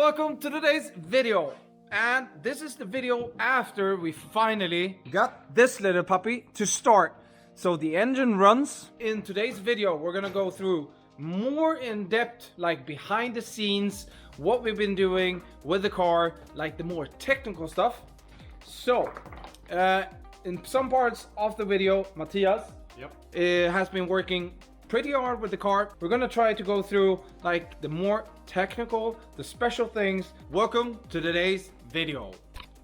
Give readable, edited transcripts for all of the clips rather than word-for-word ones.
welcome to today's video. And this is the video after we finally got this little puppy to start. So the engine runs. In today's video, we're gonna go through more in depth, like behind the scenes, what we've been doing with the car, like the more technical stuff. So, in some parts of the video, Matthias has been working pretty hard with the car. We're gonna try to go through like the more technical, the special things. Welcome to today's video.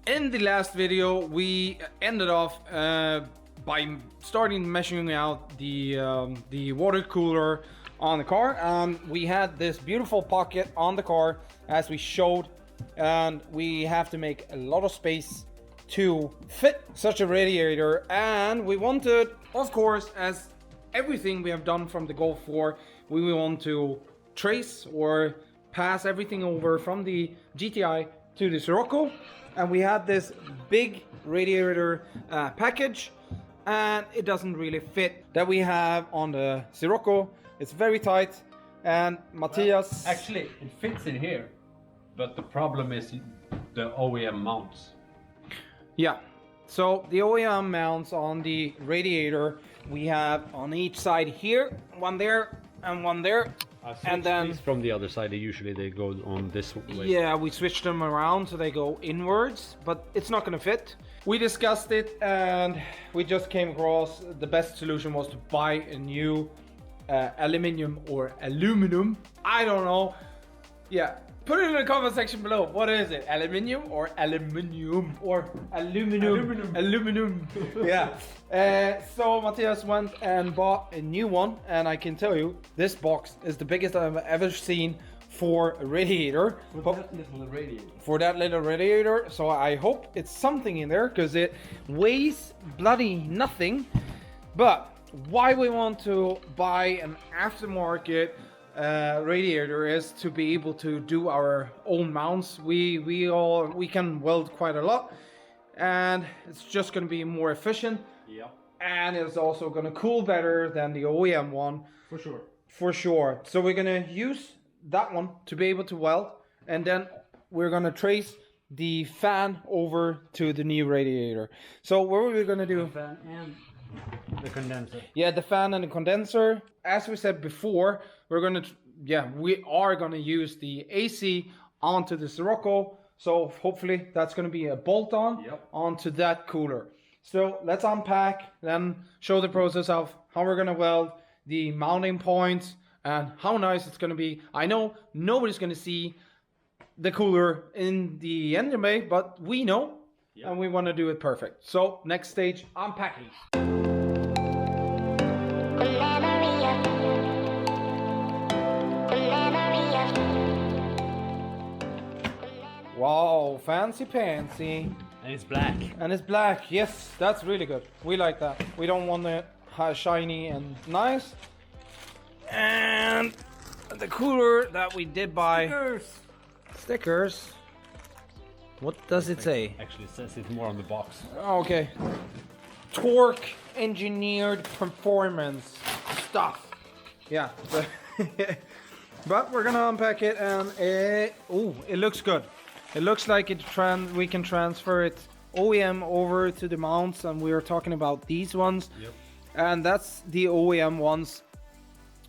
In the last video, we ended off by starting measuring out the water cooler on the car, and we had this beautiful pocket on the car as we showed, and we have to make a lot of space to fit such a radiator. And we wanted, of course, as everything we have done from the Golf 4, we want to trace or pass everything over from the GTI to the Scirocco, and we had this big radiator package, and it doesn't really fit that we have on the Scirocco. It's very tight, and Matthias... Well, actually, it fits in here, but the problem is the OEM mounts. Yeah, so the OEM mounts on the radiator, we have on each side here, one there and one there. And then from the other side, usually they go on this way. Yeah, we switch them around so they go inwards, but it's not gonna fit. We discussed it and we just came across the best solution was to buy a new aluminum, I don't know. Yeah, put it in the comment section below. What is it? Aluminum or aluminum? Yeah. So Matthias went and bought a new one, and I can tell you this box is the biggest I've ever seen for a radiator. For that little radiator. So I hope it's something in there, because it weighs bloody nothing. But why we want to buy an aftermarket radiator is to be able to do our own mounts. We can weld quite a lot, and it's just going to be more efficient. Yeah. And it's also going to cool better than the OEM one. For sure. So we're going to use that one to be able to weld, and then we're going to trace the fan over to the new radiator. So what are we going to do? The fan and the condenser. Yeah, the fan and the condenser. As we said before, we are gonna use the AC onto the Scirocco. So hopefully that's gonna be a bolt-on onto that cooler. So let's unpack, then show the process of how we're gonna weld, the mounting points, and how nice it's gonna be. I know nobody's gonna see the cooler in the engine bay, but we know, and we want to do it perfect. So next stage, unpacking. Wow, fancy pantsy. And it's black. And it's black, yes, that's really good. We like that. We don't want it shiny and nice. And the cooler that we did buy. Stickers. What does it say? Actually, it says it more on the box. Okay. Torque engineered performance stuff. Yeah. But we're gonna unpack it, and it looks good. It looks like we can transfer it OEM over to the mounts, and we are talking about these ones. Yep. And that's the OEM ones.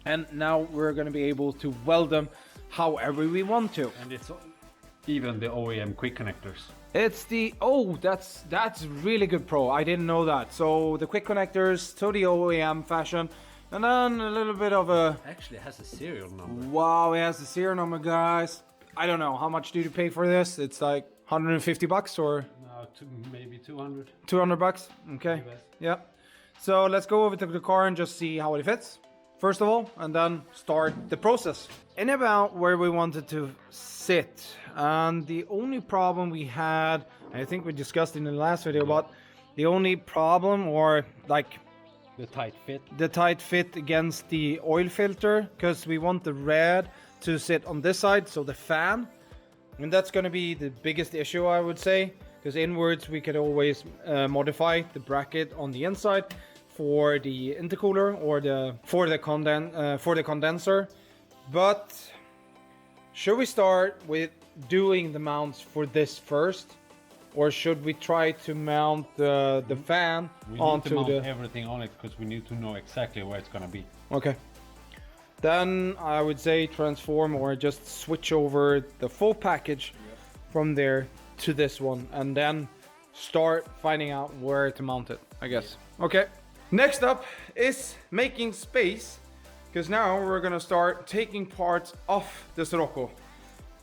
And now we're gonna be able to weld them however we want to. And it's even the OEM quick connectors. It's the that's really good, pro. I didn't know that. So the quick connectors to the OEM fashion, and then a little bit of a... Actually, it has a serial number. Wow, it has a serial number, guys. I don't know how much do you pay for this. It's like 150 bucks or no, maybe 200. 200 bucks. Okay. Yeah. So let's go over to the car and just see how it fits, first of all, and then start the process. In about where we wanted to sit, and the only problem we had, I think we discussed in the last video, but the only problem, or like the tight fit against the oil filter, because we want the red to sit on this side, so the fan, and that's going to be the biggest issue, I would say, because inwards we could always modify the bracket on the inside for the intercooler or for the condenser, but should we start with doing the mounts for this first? Or should we try to mount the fan We onto need to mount the... everything on it because we need to know exactly where it's gonna be. Okay. Then I would say transform or just switch over the full package from there to this one and then start finding out where to mount it, I guess. Okay. Next up is making space, because now we're gonna start taking parts off the Scirocco.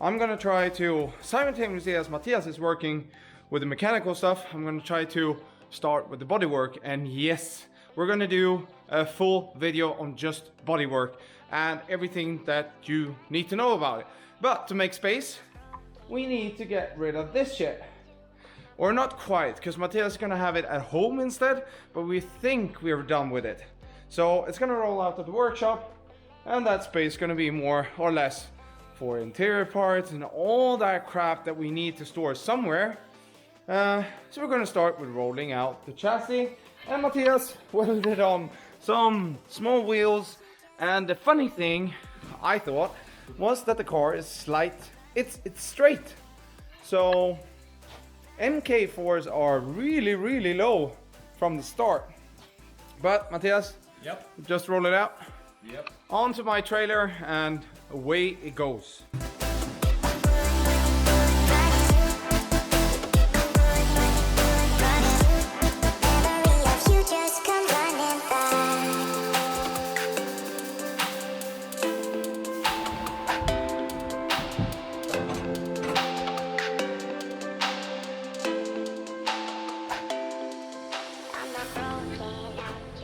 I'm gonna try to, simultaneously as Matthias is working with the mechanical stuff, I'm gonna try to start with the bodywork. And yes, we're gonna do a full video on just bodywork and everything that you need to know about it. But to make space, we need to get rid of this shit. Or not quite, because Matthias is gonna have it at home instead, but we think we're done with it. So it's gonna roll out of the workshop, and that space is gonna be more or less for interior parts and all that crap that we need to store somewhere. So we're gonna start with rolling out the chassis, and Matthias welded on some small wheels. And the funny thing, I thought, was that the car is it's straight. So MK4s are really low from the start. But Matthias, Yep. just roll it out. Yep. Onto my trailer and away it goes.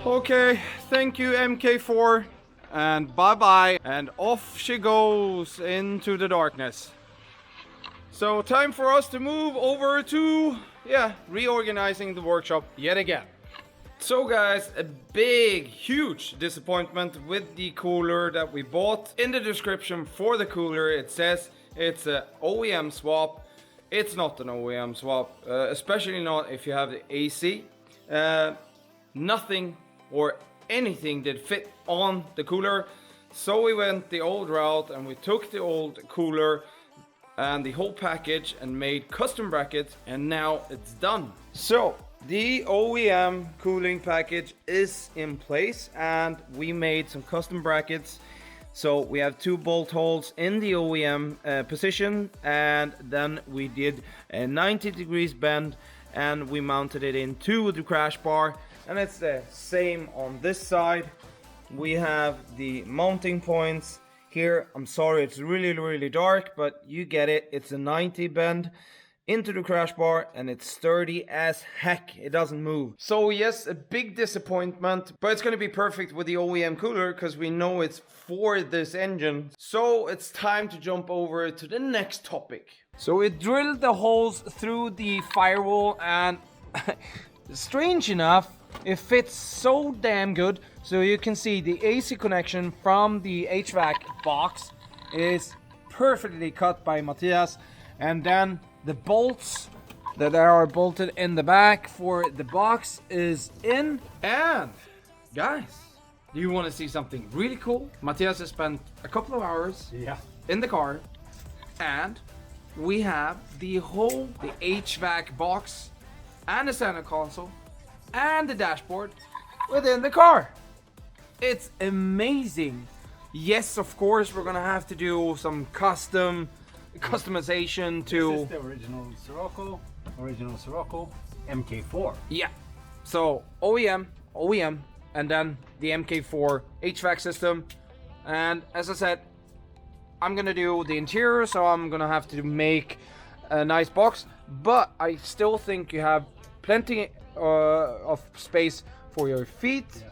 Okay, thank you MK4, and bye bye, and off she goes into the darkness. So time for us to move over to, reorganizing the workshop yet again. So guys, a big, huge disappointment with the cooler that we bought. In the description for the cooler it says it's a OEM swap. It's not an OEM swap, especially not if you have the AC. Nothing or anything did fit on the cooler, so we went the old route and we took the old cooler and the whole package and made custom brackets, and now it's done. So the OEM cooling package is in place and we made some custom brackets. So we have 2 bolt holes in the OEM position, and then we did a 90 degrees bend and we mounted it into the crash bar. And it's the same on this side. We have the mounting points here. I'm sorry, it's really dark, but you get it. It's a 90 bend into the crash bar and it's sturdy as heck. It doesn't move. So yes, a big disappointment, but it's going to be perfect with the OEM cooler because we know it's for this engine. So it's time to jump over to the next topic. So we drilled the holes through the firewall, and strange enough, it fits so damn good. So you can see the AC connection from the HVAC box is perfectly cut by Matthias, and then the bolts that are bolted in the back for the box is in. And guys, do you want to see something really cool? Matthias has spent a couple of hours in the car, and we have the HVAC box and the center console and the dashboard within the car. It's amazing. Yes, of course, we're gonna have to do some customization to... This is the original Scirocco MK4. Yeah. So OEM, and then the MK4 HVAC system. And as I said, I'm gonna do the interior, so I'm gonna have to make a nice box. But I still think you have plenty of space for your feet.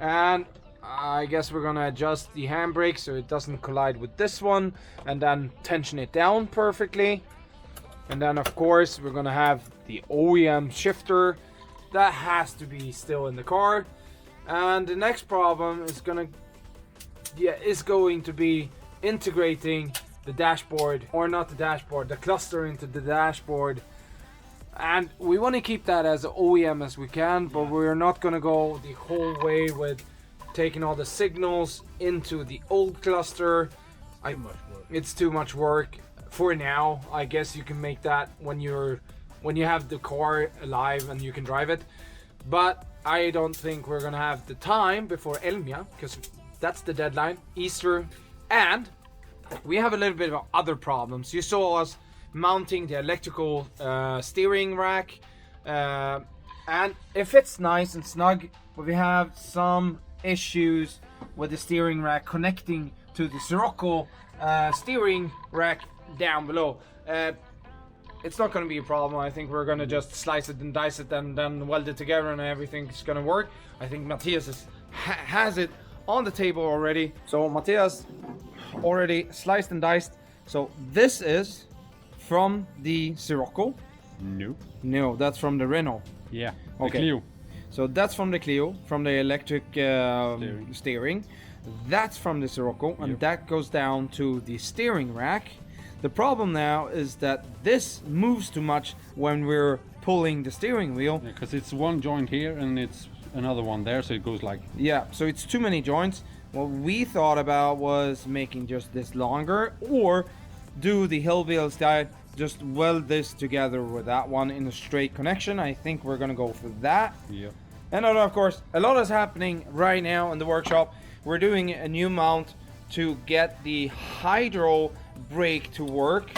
And I guess we're gonna adjust the handbrake so it doesn't collide with this one, and then tension it down perfectly. And then of course we're gonna have the OEM shifter that has to be still in the car. And the next problem is going to be integrating the dashboard, or not the dashboard, the cluster into the dashboard. And we want to keep that as OEM as we can, but we're not going to go the whole way with taking all the signals into the old cluster. Too much work. it's too much work for now. I guess you can make that when you have the car alive and you can drive it. But I don't think we're gonna have the time before Elmia, because that's the deadline, Easter, and we have a little bit of other problems. You saw us mounting the electrical steering rack, and it fits nice and snug, but we have some issues with the steering rack connecting to the Scirocco steering rack down below. It's not going to be a problem. I think we're going to just slice it and dice it and then weld it together and everything's going to work. I think Matthias has it on the table already. So Matthias already sliced and diced. So this is from the Scirocco. No, that's from the Renault. Yeah, okay. Clio. So that's from the Clio, from the electric steering. That's from the Scirocco, and that goes down to the steering rack. The problem now is that this moves too much when we're pulling the steering wheel. Because it's one joint here and it's another one there, so it goes like... Yeah, so it's too many joints. What we thought about was making just this longer, or do the hillbilly style, just weld this together with that one in a straight connection. I think we're gonna go for that. Yeah. And of course, a lot is happening right now in the workshop. We're doing a new mount to get the hydro brake to work,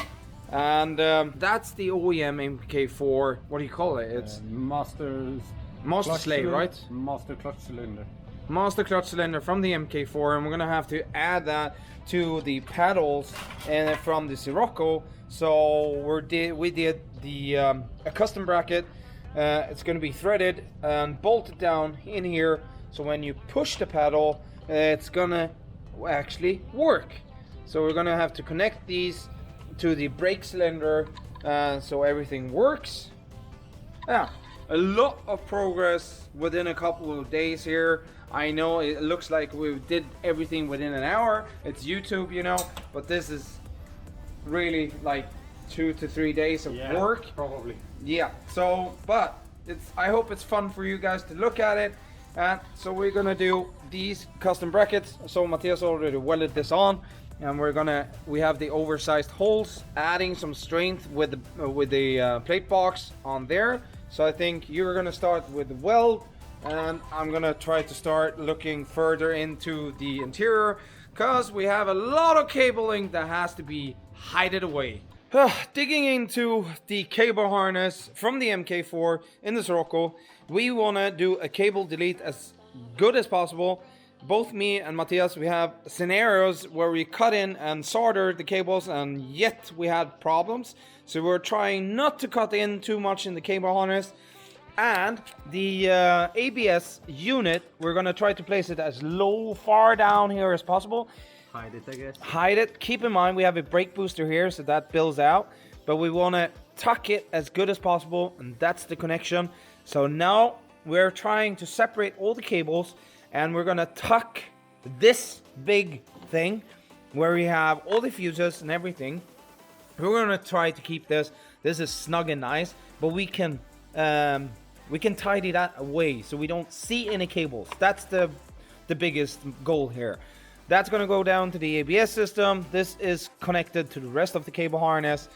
and that's the OEM MK4. What do you call it? It's Master Slave, right? Master clutch cylinder. Master clutch cylinder from the MK4, and we're gonna have to add that to the pedals and from the Scirocco. So we did the a custom bracket. It's gonna be threaded and bolted down in here. So when you push the pedal, it's gonna actually work. So we're gonna have to connect these to the brake cylinder so everything works. Yeah, a lot of progress within a couple of days here. I know it looks like we did everything within an hour. It's YouTube, you know, but this is really like 2 to 3 days of work. Probably. Yeah, so, but I hope it's fun for you guys to look at it. And so we're gonna do these custom brackets. So Matthias already welded this on, and we have the oversized holes, adding some strength with the plate box on there. So I think you're gonna start with the weld, and I'm gonna try to start looking further into the interior, because we have a lot of cabling that has to be hided away. Digging into the cable harness from the MK4 in the Scirocco, we want to do a cable delete as good as possible. Both me and Matthias, we have scenarios where we cut in and solder the cables, and yet we had problems. So we're trying not to cut in too much in the cable harness. And the ABS unit, we're going to try to place it as low, far down here as possible. Hide it, I guess. Hide it. Keep in mind we have a brake booster here, so that builds out, but we want to tuck it as good as possible, and that's the connection. So now we're trying to separate all the cables, and we're gonna tuck this big thing where we have all the fuses and everything. We're gonna try to keep this is snug and nice, but we can tidy that away so we don't see any cables. That's the biggest goal here. That's going to go down to the ABS system. This is connected to the rest of the cable harness.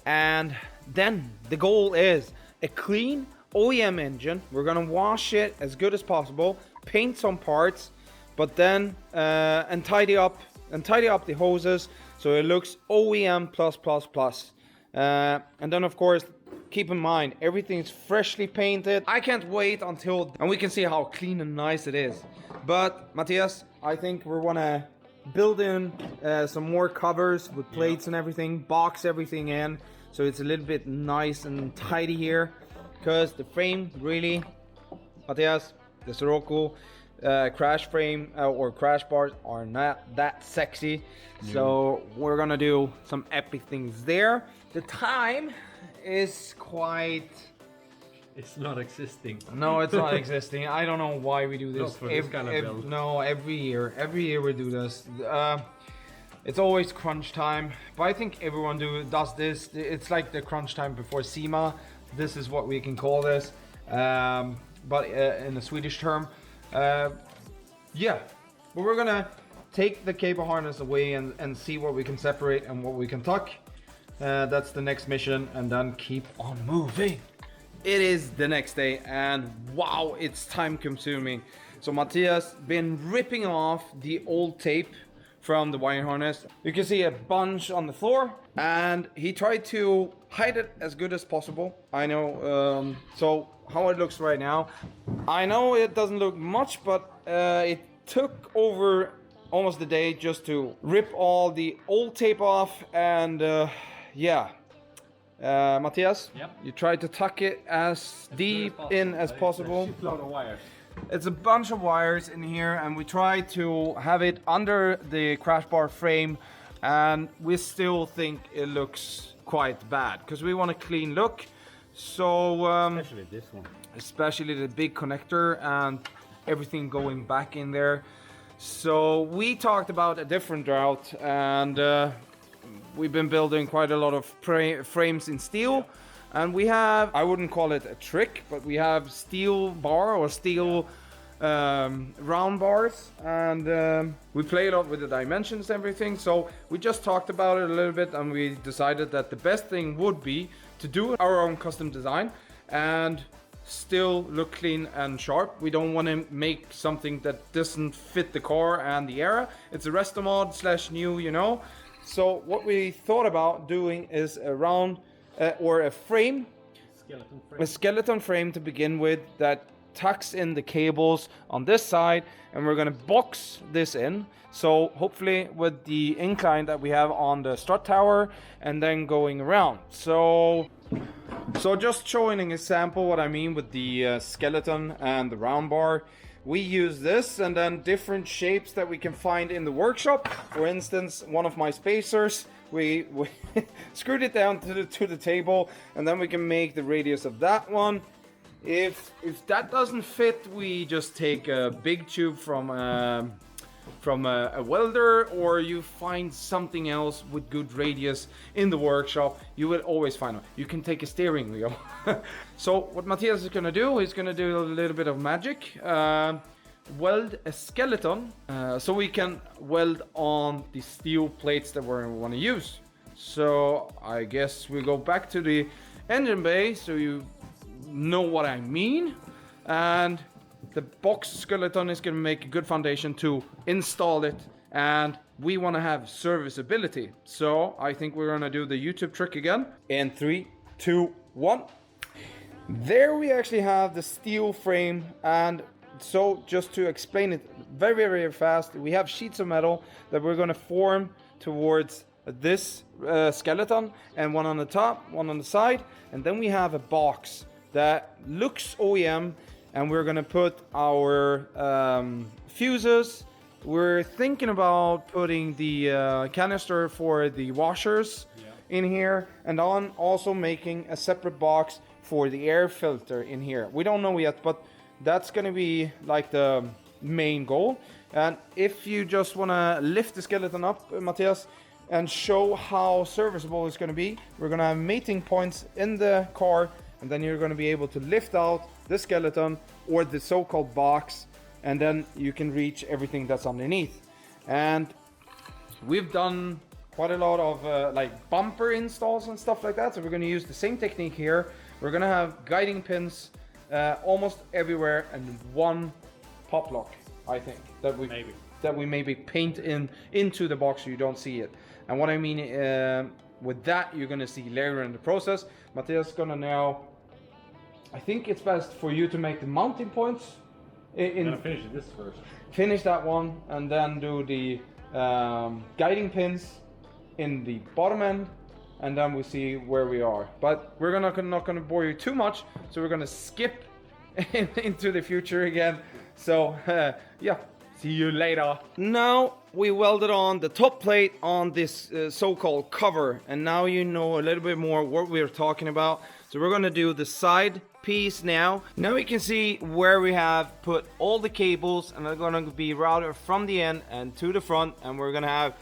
And then the goal is a clean OEM engine. We're going to wash it as good as possible, paint some parts, but then and tidy up the hoses so it looks OEM plus. And then of course, keep in mind everything's freshly painted. I can't wait until and we can see how clean and nice it is. But Matthias, I think we're gonna build in some more covers with plates and everything, box everything in so it's a little bit nice and tidy here, because the frame really, Matthias, the Scirocco crash frame or crash bars are not that sexy. So we're gonna do some epic things there. The time is quite... It's not existing. No, it's not existing. I don't know why we do this. Not for this kind of build. No, every year we do this. It's always crunch time, but I think everyone does this. It's like the crunch time before SEMA. This is what we can call this, but in a Swedish term. Yeah, but we're gonna take the cable harness away and see what we can separate and what we can tuck. That's the next mission, and then keep on moving. It is the next day, and wow, it's time consuming. So Matthias been ripping off the old tape from the wiring harness. You can see a bunch on the floor, and he tried to hide it as good as possible. I know, so how it looks right now, I know it doesn't look much, but it took over almost a day just to rip all the old tape off, and yeah. Matthias, Yep. you tried to tuck it as deep in as possible. It's a shitload of wires. It's a bunch of wires in here, and we tried to have it under the crash bar frame, and we still think it looks quite bad because we want a clean look. So Especially this one. especially the big connector and everything going back in there. So we talked about a different route, and we've been building quite a lot of frames in steel, and we have, I wouldn't call it a trick, but we have steel bar or steel round bars, and we play a lot with the dimensions and everything. So we just talked about it a little bit, and we decided that the best thing would be to do our own custom design and still look clean and sharp. We don't want to make something that doesn't fit the car and the era. It's a resto mod / new, you know. So what we thought about doing is a round or a frame, a skeleton frame to begin with, that tucks in the cables on this side, and we're going to box this in. So hopefully with the incline that we have on the strut tower, and then going around. So just showing an example what I mean with the skeleton and the round bar. We use this and then different shapes that we can find in the workshop. For instance, one of my spacers, we screwed it down to the table, and then we can make the radius of that one. If that doesn't fit, we just take a big tube from a welder, or you find something else with good radius in the workshop. You will always find one. You can take a steering wheel. So what Matthias is going to do, he's going to do a little bit of magic. Weld a skeleton so we can weld on the steel plates that we want to use. So I guess we go back to the engine bay so you know what I mean. And the box skeleton is going to make a good foundation to install it, and we want to have serviceability. So I think we're going to do the YouTube trick again in 3, 2, 1. There we actually have the steel frame, and so just to explain it very, very fast, we have sheets of metal that we're going to form towards this skeleton, and one on the top, one on the side, and then we have a box that looks OEM, and we're gonna put our fuses. We're thinking about putting the canister for the washers in here, and on also making a separate box for the air filter in here. We don't know yet, but that's gonna be like the main goal. And if you just wanna lift the skeleton up, Matthias, and show how serviceable it's gonna be, we're gonna have mating points in the car, and then you're gonna be able to lift out the skeleton or the so-called box, and then you can reach everything that's underneath. And we've done quite a lot of like bumper installs and stuff like that, so we're going to use the same technique here. We're going to have guiding pins almost everywhere, and one pop lock, I think, that we maybe paint into the box so you don't see it. And what I mean with that, you're going to see later in the process. Matthias is going to now, I think it's best for you to make the mounting points. I'm gonna finish this first. Finish that one, and then do the guiding pins in the bottom end, and then we see where we are. But we're not gonna bore you too much, so we're gonna skip into the future again. So yeah, see you later. Now we welded on the top plate on this so-called cover, and now you know a little bit more what we're talking about. So we're gonna do the side piece now. Now we can see where we have put all the cables, and they're gonna be routed from the end and to the front, and we're gonna have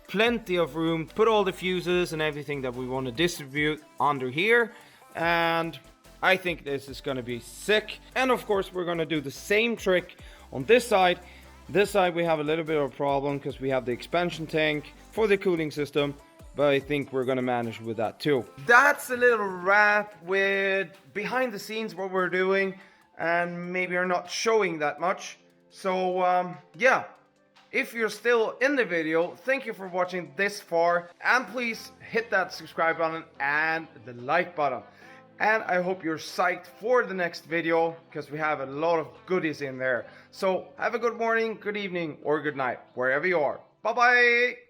plenty of room to put all the fuses and everything that we want to distribute under here. And I think this is gonna be sick. And of course we're gonna do the same trick on this side, This side we have a little bit of a problem because we have the expansion tank for the cooling system, but I think we're gonna manage with that too. That's a little wrap with behind the scenes what we're doing, and maybe are not showing that much. So yeah, if you're still in the video, thank you for watching this far, and please hit that subscribe button and the like button. And I hope you're psyched for the next video, because we have a lot of goodies in there. So have a good morning, good evening, or good night, wherever you are. Bye bye.